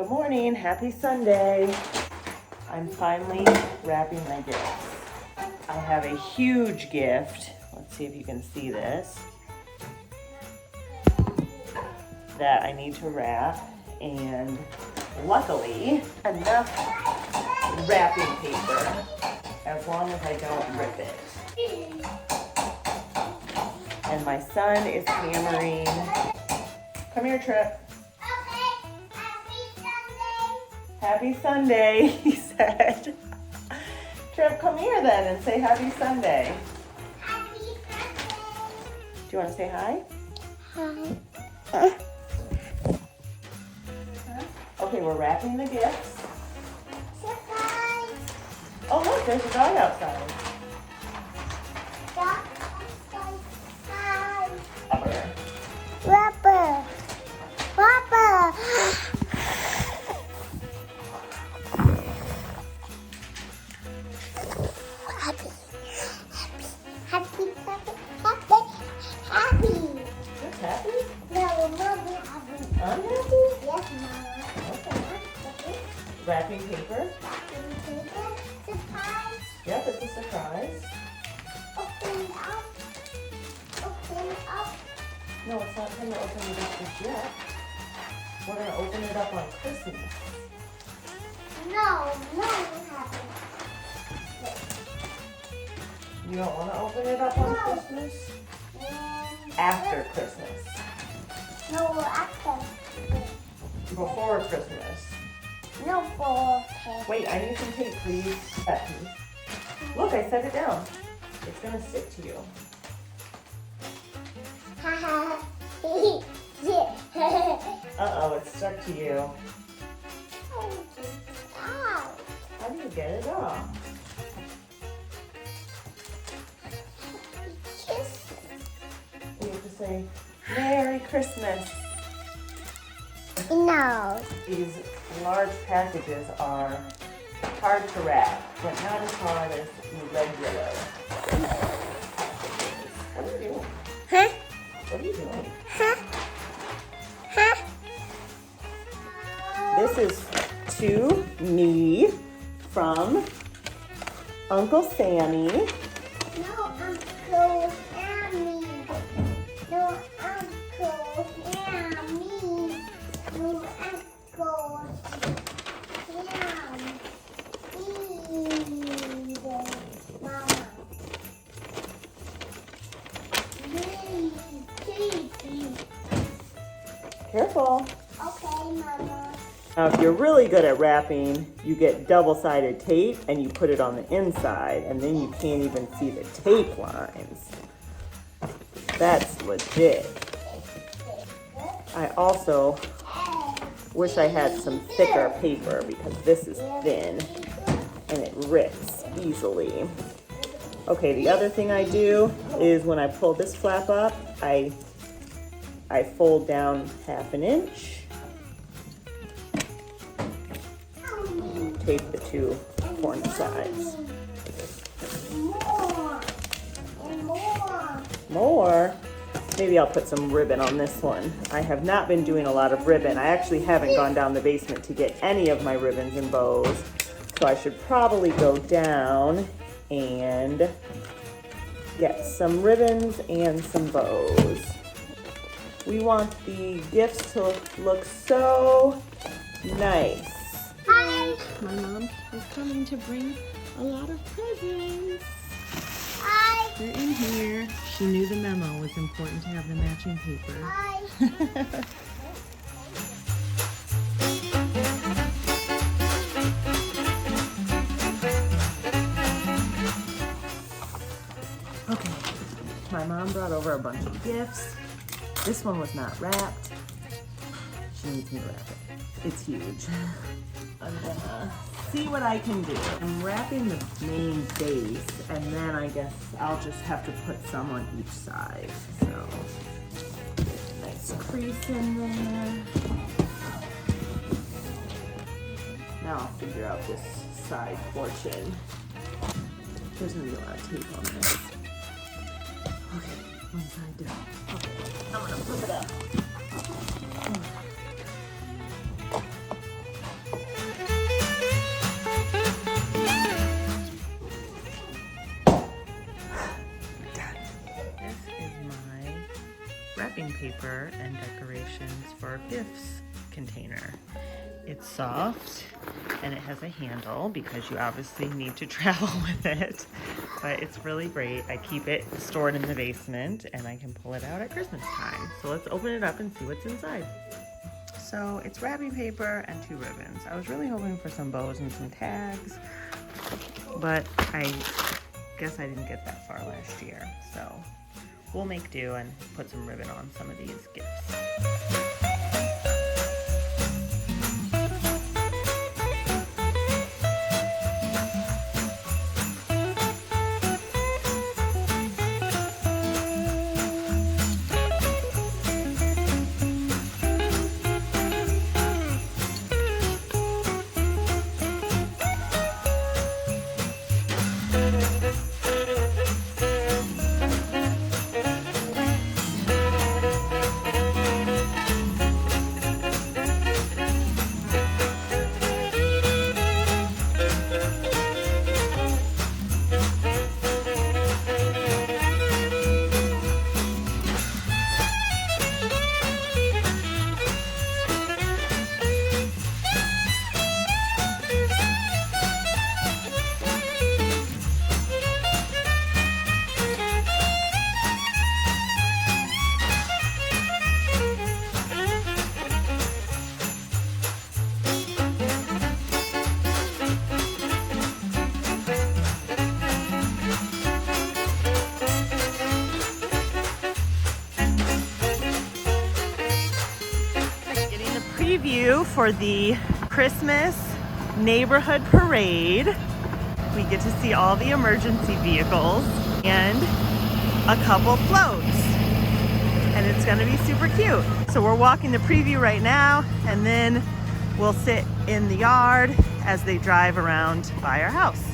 Good morning, happy Sunday. I'm finally wrapping my gifts. I have a huge gift. Let's see if you can see this. That I need to wrap, and luckily enough wrapping paper as long as I don't rip it. And my son is hammering. Come here, Trip. Happy Sunday, he said. Trip, come here then and say happy Sunday. Happy Sunday. Do you want to say hi? Hi. Okay, we're wrapping the gifts. Surprise. Oh look, there's a dog outside. Dog outside. Rubber. Rubber. Rubber. Happy. Happy. Happy. Happy. Just happy? No, Mommy happy. Unhappy? Yes, Mama. Okay. Wrapping paper. Wrapping paper. Surprise. Yep, it's a surprise. Open up. Open up. No, it's not time to open it up just yet. We're going to open it up on Christmas. No, happy. You don't want to open it up on No. Christmas? And After Christmas. no, after. Before Christmas. No, for cake. Wait, I need some tape, please. That piece. Look, I set it down. It's going to stick to you. Haha. Uh-oh, it's stuck to you. Ow. How do you get it off? Kiss. You have to say, Merry Christmas. No. These large packages are hard to wrap, but not as hard as regular packages. What are you doing? Huh? What are you doing? Huh? Huh? This is to me from Uncle Sammy. No, Uncle Sammy. No, Uncle Sammy. No, Uncle Sammy. Mama. Careful. Okay, Mama. Now, if you're really good at wrapping, you get double-sided tape and you put it on the inside, and then you can't even see the tape lines. That's legit. I also wish I had some thicker paper because this is thin and it rips easily. Okay, the other thing I do is when I pull this flap up, I fold down 1/2 inch. Tape the two corner sides. More. And more. More? Maybe I'll put some ribbon on this one. I have not been doing a lot of ribbon. I actually haven't gone down the basement to get any of my ribbons and bows. So I should probably go down and get some ribbons and some bows. We want the gifts to look so nice. Hi. My mom is coming to bring a lot of presents. Hi. They're in here. She knew the memo was important to have the matching paper. Hi. Okay, my mom brought over a bunch of gifts. This one was not wrapped. She needs me to wrap it. It's huge. I'm gonna see what I can do. I'm wrapping the main base, and then I guess I'll just have to put some on each side. So, nice crease in there. Now I'll figure out this side portion. There's gonna be a lot of tape on this. Okay, one side done. Okay, I'm gonna flip it up. paper and decorations for our gifts container. It's soft and it has a handle because you obviously need to travel with it, but it's really great. I keep it stored in the basement and I can pull it out at Christmas time. So let's open it up and see what's inside. So it's wrapping paper and 2 ribbons. I was really hoping for some bows and some tags, but I guess I didn't get that far last year. So we'll make do and put some ribbon on some of these gifts. Preview for the Christmas neighborhood parade. We get to see all the emergency vehicles and a couple floats, and it's gonna be super cute. So we're walking the preview right now, and then we'll sit in the yard as they drive around by our house.